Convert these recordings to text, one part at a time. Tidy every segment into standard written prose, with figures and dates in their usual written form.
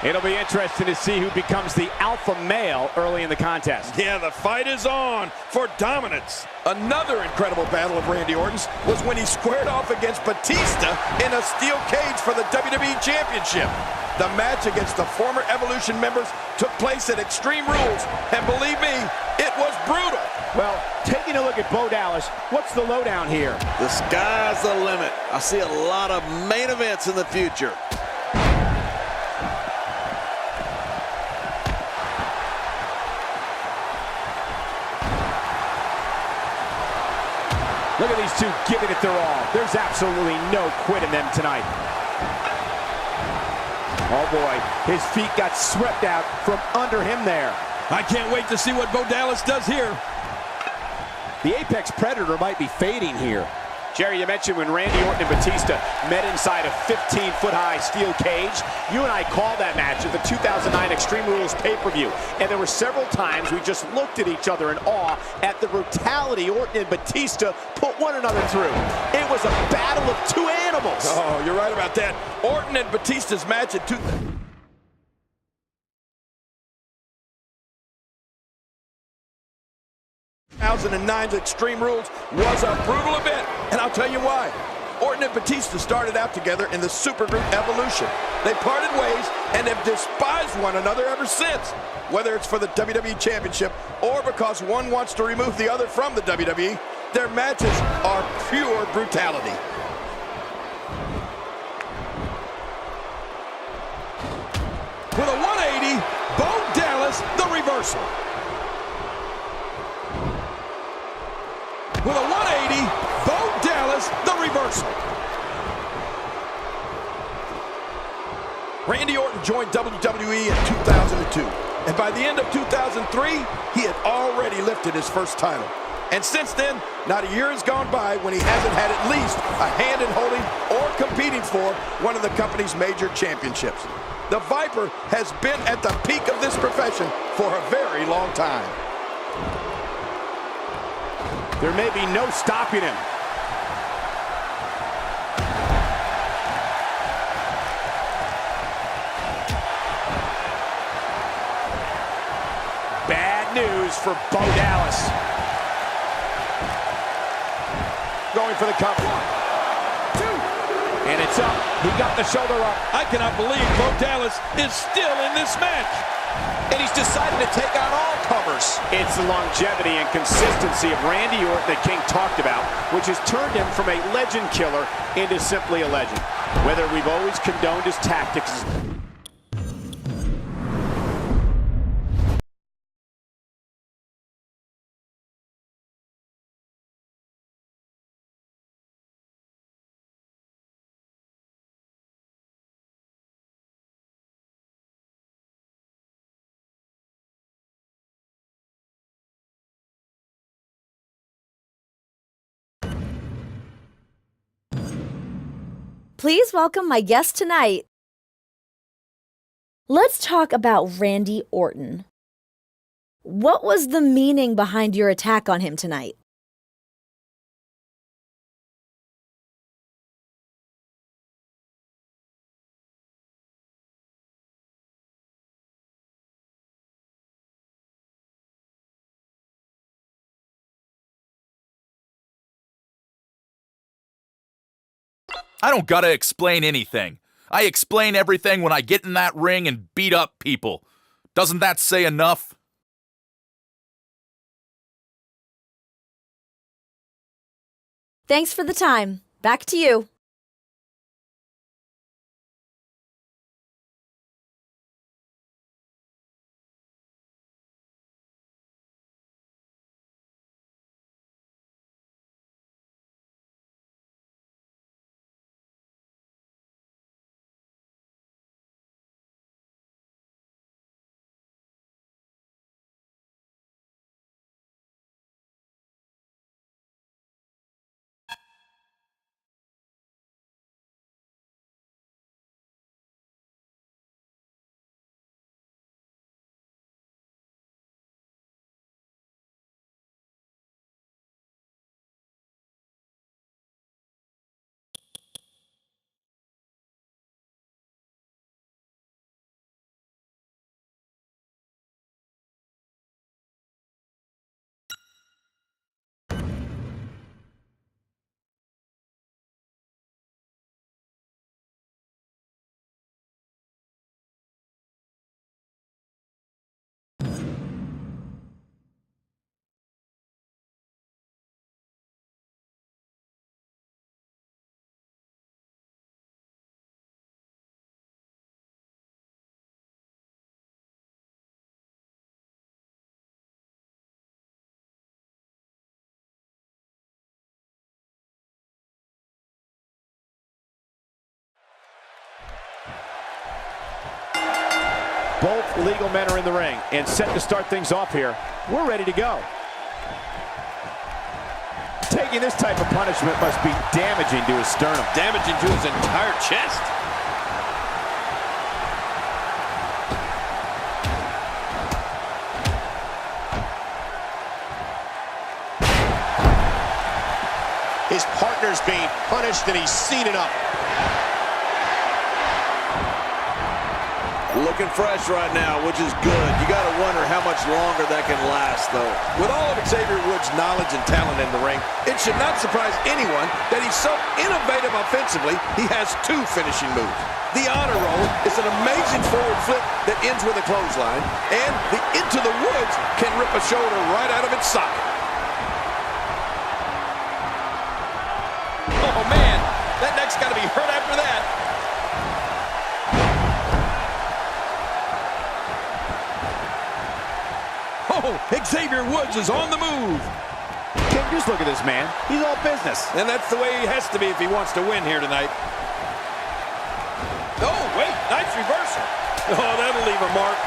It'll be interesting to see who becomes the alpha male early in the contest. Yeah, the fight is on for dominance. Another incredible battle of Randy Orton's was when he squared off against Batista in a steel cage for the WWE Championship. The match against the former Evolution members took place at Extreme Rules, and believe me, it was brutal. Well, taking a look at Bo Dallas, what's the lowdown here? The sky's the limit. I see a lot of main events in the future. Look at these two giving it their all. There's absolutely no quit in them tonight. Oh boy, his feet got swept out from under him there. I can't wait to see what Bo Dallas does here. The Apex Predator might be fading here. Jerry, you mentioned when Randy Orton and Batista met inside a 15-foot-high steel cage. You and I called that match at the 2009 Extreme Rules pay-per-view. And there were several times we just looked at each other in awe at the brutality Orton and Batista put one another through. It was a battle of two animals. Oh, you're right about that. Orton and Batista's match at 2009's Extreme Rules was a brutal event, and I'll tell you why. Orton and Batista started out together in the supergroup Evolution. They parted ways and have despised one another ever since. Whether it's for the WWE Championship or because one wants to remove the other from the WWE, their matches are pure brutality. With a 180, Bo Dallas, the reversal. With a 180, Bo Dallas, the reversal. Randy Orton joined WWE in 2002, and by the end of 2003, he had already lifted his first title. And since then, not a year has gone by when he hasn't had at least a hand in holding or competing for one of the company's major championships. The Viper has been at the peak of this profession for a very long time. There may be no stopping him. Bad news for Bo Dallas. Going for the cup. 1, 2. And it's up. He got the shoulder up. I cannot believe Bo Dallas is still in this match. And he's decided to take on all comers. It's the longevity and consistency of Randy Orton that King talked about, which has turned him from a legend killer into simply a legend. Whether we've always condoned his tactics Please welcome my guest tonight. Let's talk about Randy Orton. What was the meaning behind your attack on him tonight? I don't gotta explain anything. I explain everything when I get in that ring and beat up people. Doesn't that say enough? Thanks for the time. Back to you. Both legal men are in the ring and set to start things off here. We're ready to go. Taking this type of punishment must be damaging to his sternum. Damaging to his entire chest. His partner's being punished and he's seen enough. Looking fresh right now, which is good. You got to wonder how much longer that can last, though. With all of Xavier Woods' knowledge and talent in the ring, it should not surprise anyone that he's so innovative offensively, he has 2 finishing moves. The honor roll is an amazing forward flip that ends with a clothesline, and the into the woods can rip a shoulder right out of its socket. Oh, man, that neck's got to be hurt after that. Oh, Xavier Woods is on the move. King, just look at this man. He's all business. And that's the way he has to be if he wants to win here tonight. Oh, wait, nice reversal. Oh, that'll leave a mark.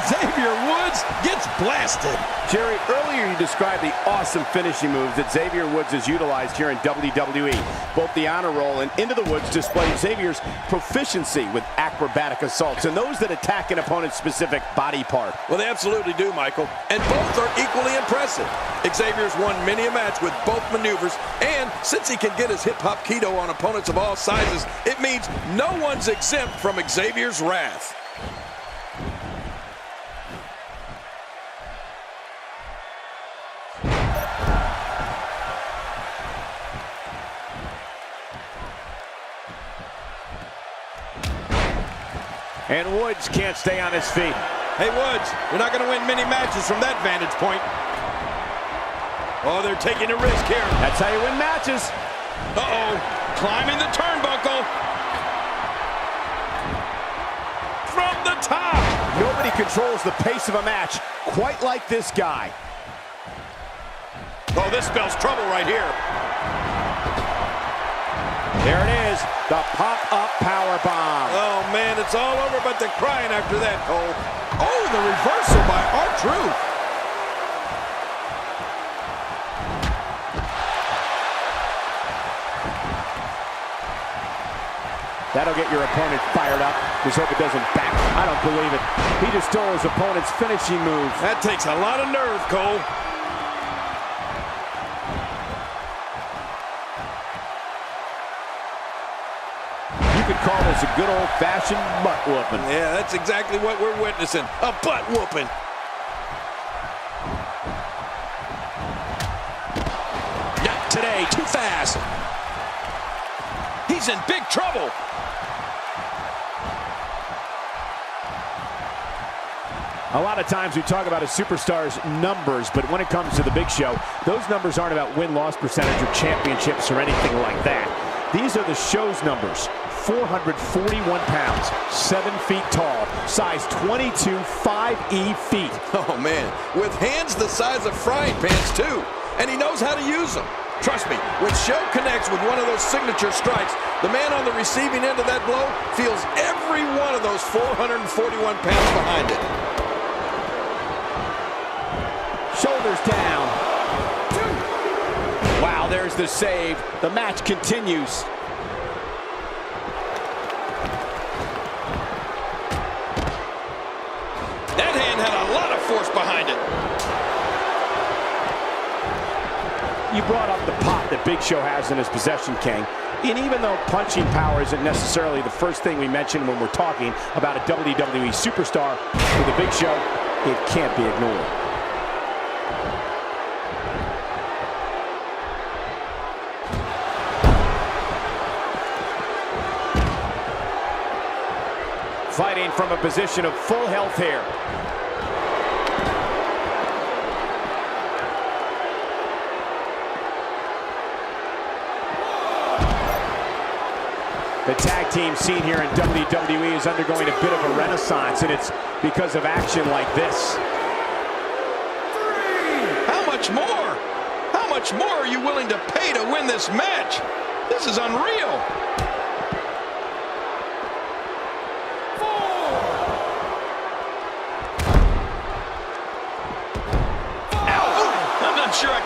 Xavier Woods gets blasted. Jerry, earlier you described the awesome finishing moves that Xavier Woods has utilized here in WWE. Both the honor roll and into the woods display Xavier's proficiency with acrobatic assaults and those that attack an opponent's specific body part. Well, they absolutely do, Michael. And both are equally impressive. Xavier's won many a match with both maneuvers, and since he can get his hip-hop keto on opponents of all sizes, it means no one's exempt from Xavier's wrath. And Woods can't stay on his feet. Hey, Woods, you're not going to win many matches from that vantage point. Oh, they're taking a risk here. That's how you win matches. Uh-oh, climbing the turnbuckle. From the top. Nobody controls the pace of a match quite like this guy. Oh, this spells trouble right here. There it is, the pop-up power bomb. Oh, man, it's all over but the crying after that, Cole. Oh, the reversal by R-Truth. That'll get your opponent fired up. Just hope it doesn't back. I don't believe it. He just stole his opponent's finishing move. That takes a lot of nerve, Cole. You could call this a good old-fashioned butt whooping. Yeah, that's exactly what we're witnessing. A butt whooping. Not today, too fast. He's in big trouble. A lot of times we talk about a superstar's numbers, but when it comes to the Big Show, those numbers aren't about win-loss percentage or championships or anything like that. These are the show's numbers. 441 pounds, 7 feet tall, size 22, 5E feet. Oh, man, with hands the size of frying pans, too. And he knows how to use them. Trust me, when Show connects with one of those signature strikes, the man on the receiving end of that blow feels every one of those 441 pounds behind it. Shoulders down. Wow, there's the save. The match continues. That hand had a lot of force behind it. You brought up the pop that Big Show has in his possession, King. And even though punching power isn't necessarily the first thing we mention when we're talking about a WWE superstar, with the Big Show, it can't be ignored. Fighting from a position of full health here. The tag team scene here in WWE is undergoing a bit of a renaissance, and it's because of action like this. How much more? How much more are you willing to pay to win this match? This is unreal.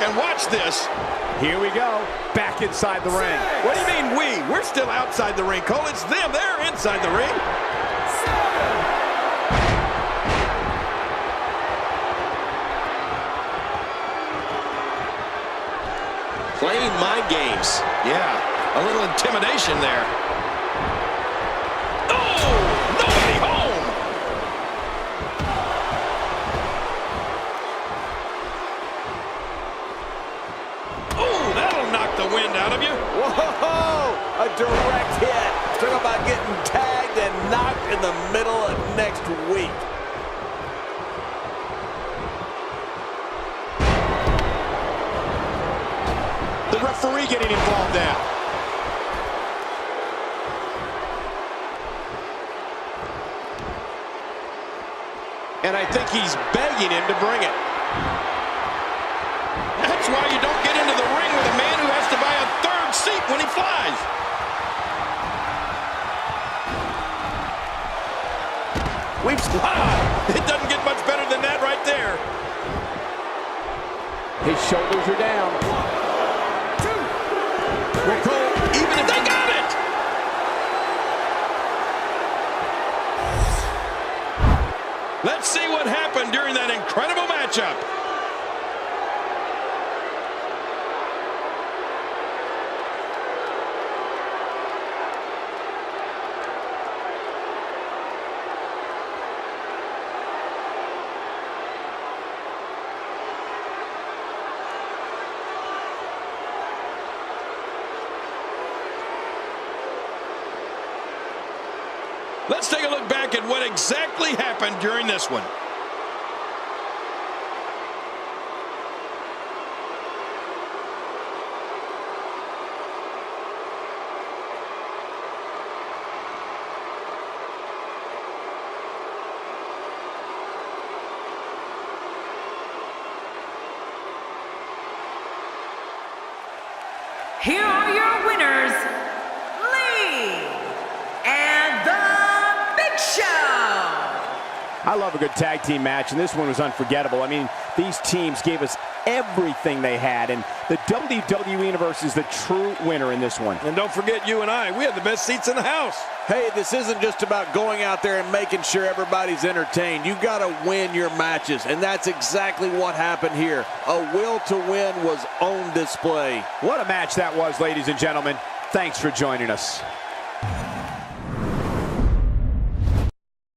and watch this. Here we go, back inside the ring. What do you mean we? We're still outside the ring, Cole. It's them. They're inside the ring. Playing mind games. Yeah, a little intimidation there. Oh, nobody home. Oh, that'll knock the wind out of you. Whoa! A direct hit. Talk about getting tagged and knocked in the middle of next week. The referee getting involved now. And I think he's begging him to bring it. That's why you don't get into the ring with a man who has to buy a third seat when he flies. It doesn't get much better than that right there. His shoulders are down. Well, Cole, even if they got it. Let's see what happened during that incredible matchup. Let's take a look back at what exactly happened during this one. Here are your winners, Lee and the Big Show. I love a good tag team match, and this one was unforgettable. I mean, these teams gave us everything they had, and the WWE Universe is the true winner in this one. And don't forget you and I, we have the best seats in the house. Hey, this isn't just about going out there and making sure everybody's entertained. You got to win your matches, and that's exactly what happened here. A will to win was on display. What a match that was, ladies and gentlemen. Thanks for joining us.